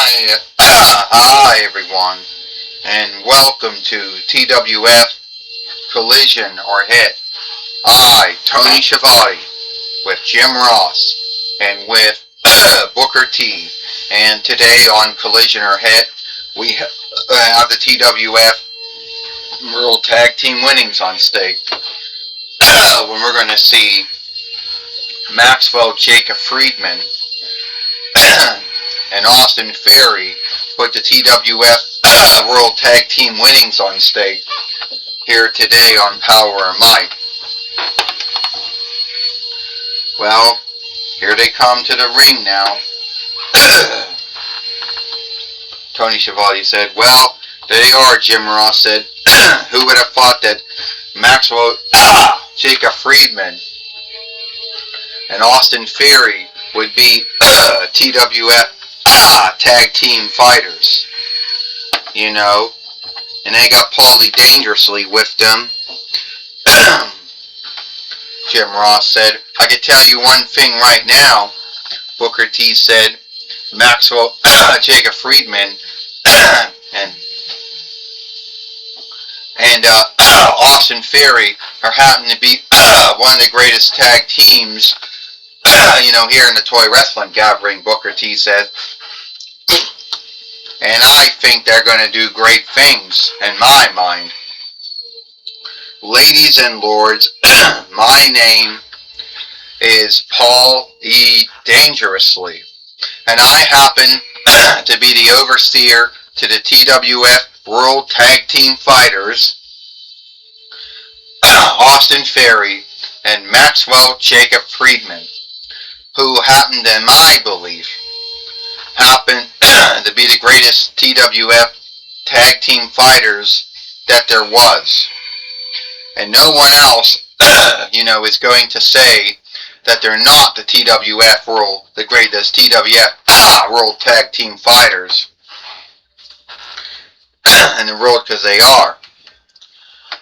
Hi everyone, and welcome to TWF Collision or Hit. Tony Schiavone, with Jim Ross, and with Booker T. And today on Collision or Hit, we have the TWF World Tag Team Winnings on stake. When we're going to see Maxwell Jacob Friedman and Austin Ferry put the TWF World Tag Team Winnings on stake here today on Power and Might. Well, here they come to the ring now. Tony Schiavone said, well, there they are, Jim Ross said. Who would have thought that Maxwell Jacob Friedman and Austin Ferry would be TWF tag team fighters, you know, and they got Paulie Dangerously with them. Jim Ross said, I can tell you one thing right now. Booker T said, Maxwell Jacob Friedman and Austin Ferry are happening to be one of the greatest tag teams here in the toy wrestling gathering, Booker T said. And I think they're going to do great things, in my mind. Ladies and lords, my name is Paul E. Dangerously, and I happen to be the overseer to the TWF World Tag Team Fighters, Austin Ferry and Maxwell Jacob Friedman, who happen, in my belief, happen to be the greatest TWF tag team fighters that there was. And no one else, is going to say that they're not the the greatest TWF World Tag Team Fighters in the world, because they are.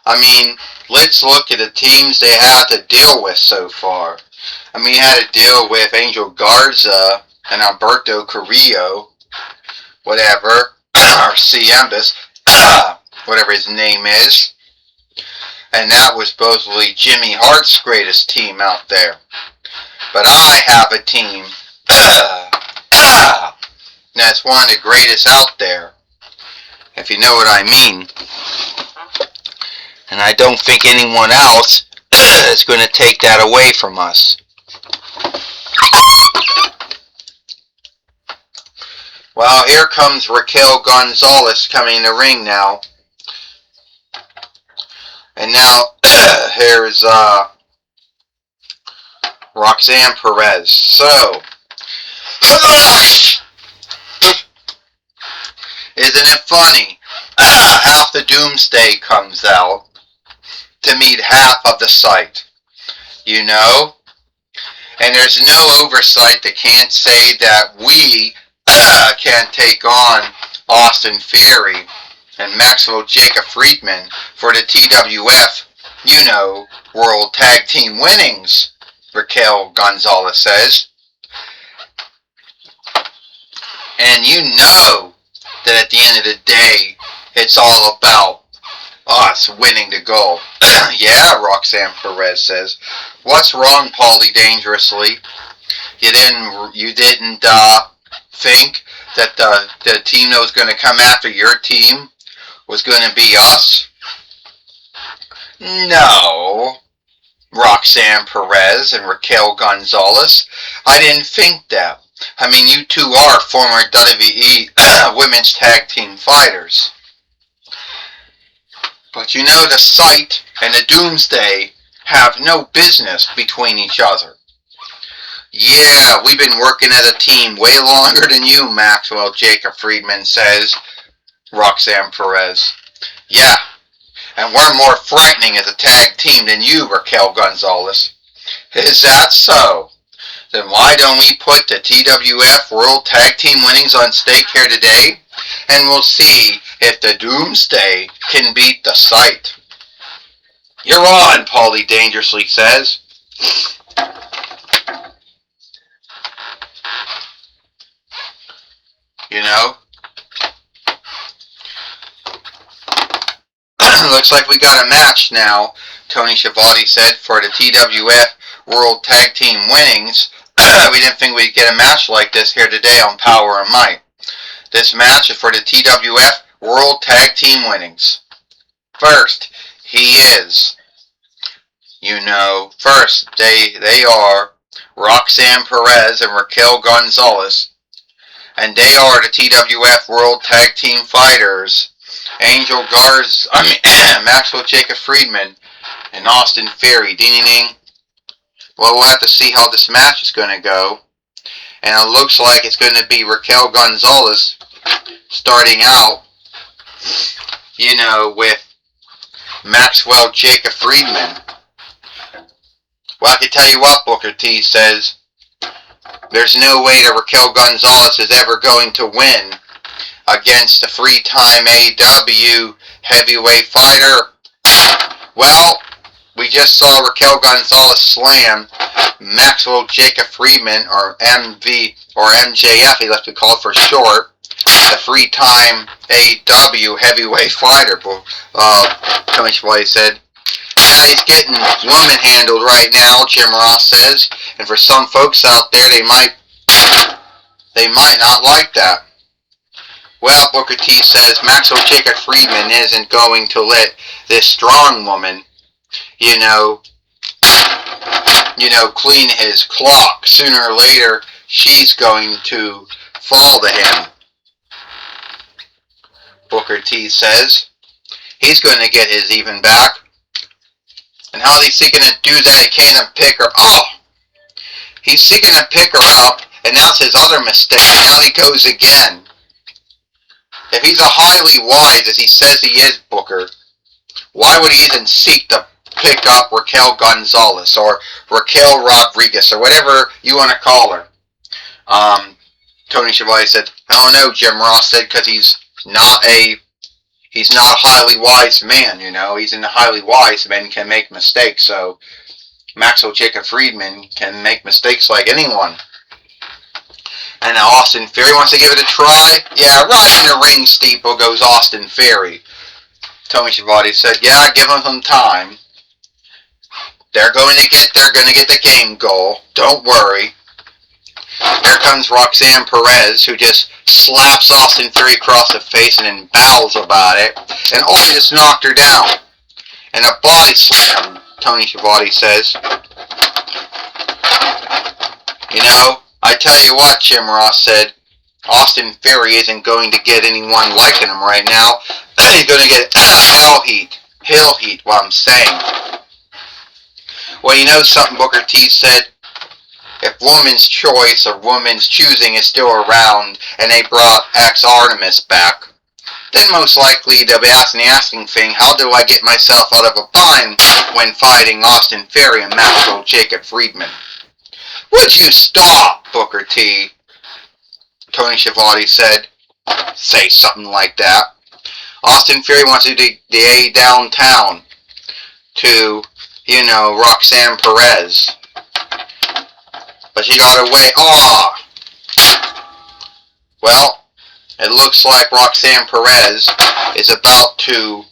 I mean, let's look at the teams they had to deal with so far. I mean, you had to deal with Angel Garza and Alberto Carrillo, whatever, or Ciambas, whatever his name is. And that was supposedly Jimmy Hart's greatest team out there. But I have a team that's one of the greatest out there, if you know what I mean. And I don't think anyone else is going to take that away from us. Well, here comes Raquel Gonzalez coming in the ring now. And now, here's Roxanne Perez. So, isn't it funny? Half the Doomsday comes out to meet half of the site, you know? And there's no oversight that can't say that we can't take on Austin Theory and Maxwell Jacob Friedman for the TWF, World Tag Team Winnings, Raquel Gonzalez says. And you know that at the end of the day, it's all about us winning the gold. Yeah, Roxanne Perez says. What's wrong, Paulie Dangerously? You didn't think that the team that was going to come after your team was going to be us? No, Roxanne Perez and Raquel Gonzalez. I didn't think that. I mean, you two are former WWE women's tag team fighters. But the site and the Doomsday have no business between each other. Yeah, we've been working as a team way longer than you, Maxwell Jacob Friedman says, Roxanne Perez. Yeah, and we're more frightening as a tag team than you, Raquel Gonzalez. Is that so? Then why don't we put the TWF World Tag Team Winnings on stake here today, and we'll see if the Doomsday can beat the site. You're on, Paulie Dangerously says. You know? Looks like we got a match now, Tony Schiavone said, for the TWF World Tag Team Winnings. We didn't think we'd get a match like this here today on Power and Might. This match is for the TWF World Tag Team Winnings. First, he is, first they are Roxanne Perez and Raquel Gonzalez, and they are the TWF World Tag Team Fighters, Maxwell Jacob Friedman and Austin Theory. Ding ding. Well, we'll have to see how this match is going to go. And it looks like it's going to be Raquel Gonzalez starting out, with Maxwell Jacob Friedman. Well, I can tell you what, Booker T says, there's no way that Raquel Gonzalez is ever going to win against a three-time AEW heavyweight fighter. Well, we just saw Raquel Gonzalez slam Maxwell Jacob Friedman, or MV, or MJF, he likes to call it for short, the three-time AEW heavyweight fighter. Tony Schiavone said, yeah, he's getting woman handled right now, Jim Ross says, and for some folks out there, they might not like that. Well, Booker T says Maxwell Jacob Friedman isn't going to let this strong woman, clean his clock. Sooner or later, she's going to fall to him. Booker T says he's going to get his even back. And how is he going to do that? He can't even pick her. Oh! He's seeking to pick her up, and that's his other mistake. Now he goes again. If he's a highly wise, as he says he is, Booker, why would he even seek to pick up Raquel Gonzalez or Raquel Rodriguez or whatever you want to call her? Tony Schiavone said, I don't know, Jim Ross said, because he's not a highly wise man, He's a highly wise man can make mistakes, so Maxwell Jacob Friedman can make mistakes like anyone. And now Austin Theory wants to give it a try. Yeah, right in the ring steeple goes Austin Theory. Tony Schiavone said, yeah, give them some time. They're going to get the game goal. Don't worry. Here comes Roxanne Perez, who just slaps Austin Theory across the face and then bows about it. And he just knocked her down. And a body slam, Tony Schiavone says. I tell you what, Jim Ross said, Austin Theory isn't going to get anyone liking him right now. He's going to get hell heat, what I'm saying. Well, something Booker T said, if woman's choice or woman's choosing is still around and they brought ex-Artemis back, then most likely they'll be asking the asking thing, how do I get myself out of a bind when fighting Austin Theory and Maxwell Jacob Friedman? Would you stop, Booker T? Tony Schiavone said, say something like that. Austin Theory wants to do the A downtown to, Roxanne Perez. But she got away. Well, it looks like Roxanne Perez is about to,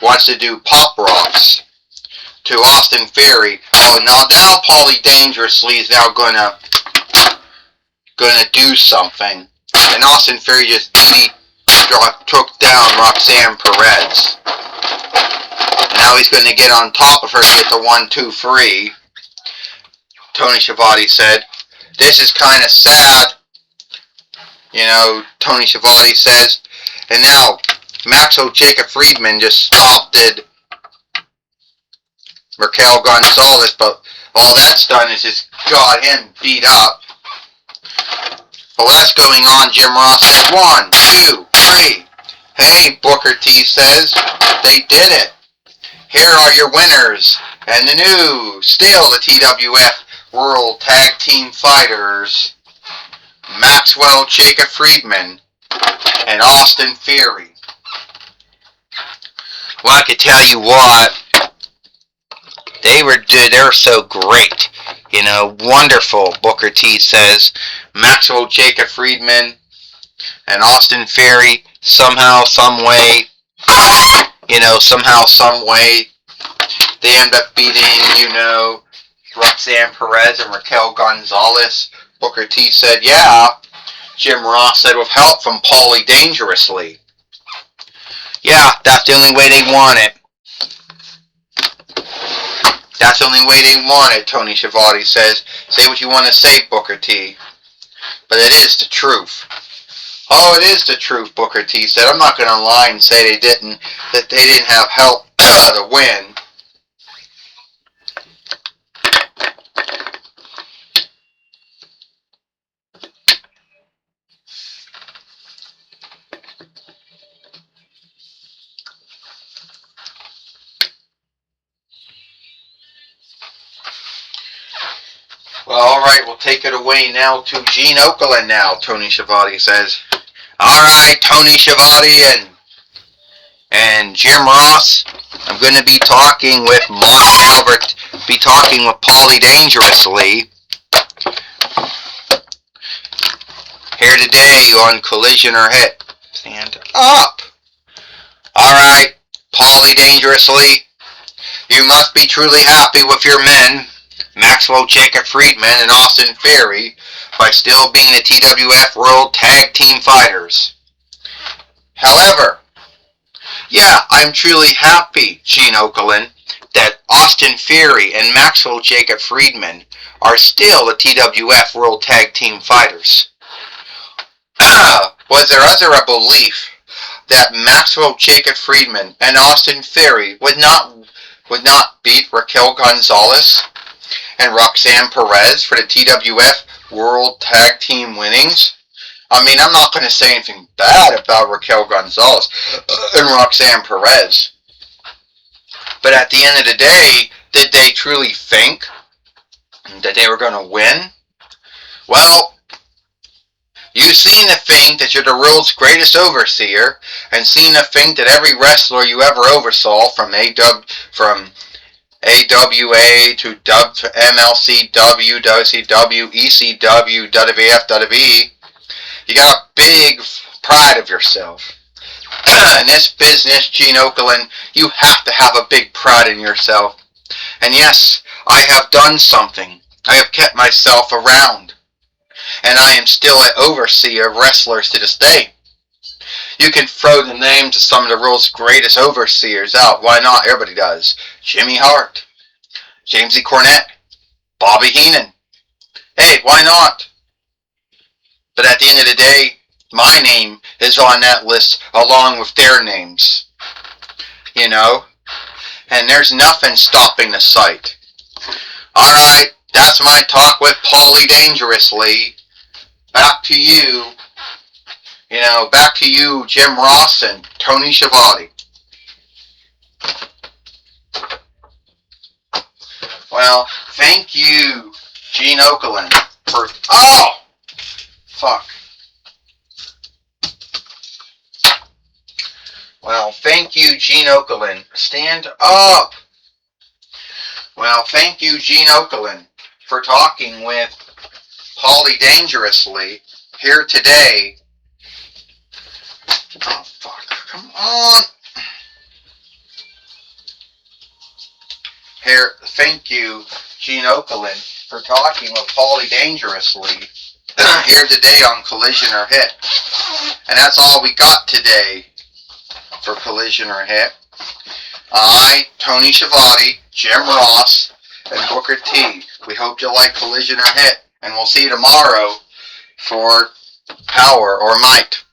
wants to do pop rocks to Austin Theory. Now Paulie Dangerously is now gonna do something. And Austin Theory just took down Roxanne Perez. And now he's gonna get on top of her to get the 1, 2, 3. Tony Schiavone said, this is kind of sad. Tony Schiavone says. And now Maxwell Jacob Friedman just stopped Raquel Gonzalez, but all that's done is just got him beat up. Well, that's going on, Jim Ross said. 1, 2, 3. Hey, Booker T says, they did it. Here are your winners. And the the TWF World Tag Team Fighters, Maxwell Jacob Friedman and Austin Theory. Well, I could tell you what, they were so great. Wonderful, Booker T says. Maxwell Jacob Friedman And Austin Theory, somehow, some way, they end up beating, Roxanne Perez and Raquel Gonzalez. Booker T said, yeah. Jim Ross said, with help from Paulie Dangerously. Yeah, that's the only way they want it. That's the only way they want it, Tony Schiavone says. Say what you want to say, Booker T. But it is the truth. Oh, it is the truth, Booker T said. I'm not going to lie and say that they didn't have help to win. Well, alright, we'll take it away now to Gene Okerlund now, Tony Schiavone says. Alright, Tony Schiavone and Jim Ross, I'm going to be talking with Mark Albert, be talking with Paulie Dangerously here today on Collision or Hit. Stand up! Alright, Paulie Dangerously, you must be truly happy with your men, Maxwell Jacob Friedman and Austin Theory, by still being the TWF World Tag Team Fighters. However, yeah, I'm truly happy, Gene Okerlund, that Austin Theory and Maxwell Jacob Friedman are still the TWF World Tag Team Fighters. Was there ever a belief that Maxwell Jacob Friedman and Austin Theory would not beat Raquel Gonzalez and Roxanne Perez for the TWF World Tag Team winnings? I mean, I'm not going to say anything bad about Raquel Gonzalez and Roxanne Perez. But at the end of the day, did they truly think that they were going to win? Well, you seem to think that you're the world's greatest overseer, and seem to think that every wrestler you ever oversaw, from AWA to MLCW, WCW, ECW, WWF, WWE, you got a big pride of yourself. In this business, Gene Okerlund, you have to have a big pride in yourself. And yes, I have done something. I have kept myself around. And I am still an overseer of wrestlers to this day. You can throw the names of some of the world's greatest overseers out. Why not? Everybody does. Jimmy Hart, James E. Cornette, Bobby Heenan. Hey, why not? But at the end of the day, my name is on that list along with their names. And there's nothing stopping the site. Alright, that's my talk with Paulie Dangerously. Back to you. Back to you, Jim Ross and Tony Schiavone. Well, thank you, Gene Okerlund, for... Oh! Fuck. Well, thank you, Gene Okerlund. Stand up! Well, thank you, Gene Okerlund, for talking with Paulie Dangerously here today. Oh, fuck. Come on. Here, thank you, Gene Okerlund, for talking with Paulie Dangerously here today on Collision or Hit. And that's all we got today for Collision or Hit. I, Tony Schiavone, Jim Ross, and Booker T. We hope you like Collision or Hit. And we'll see you tomorrow for Power or Might.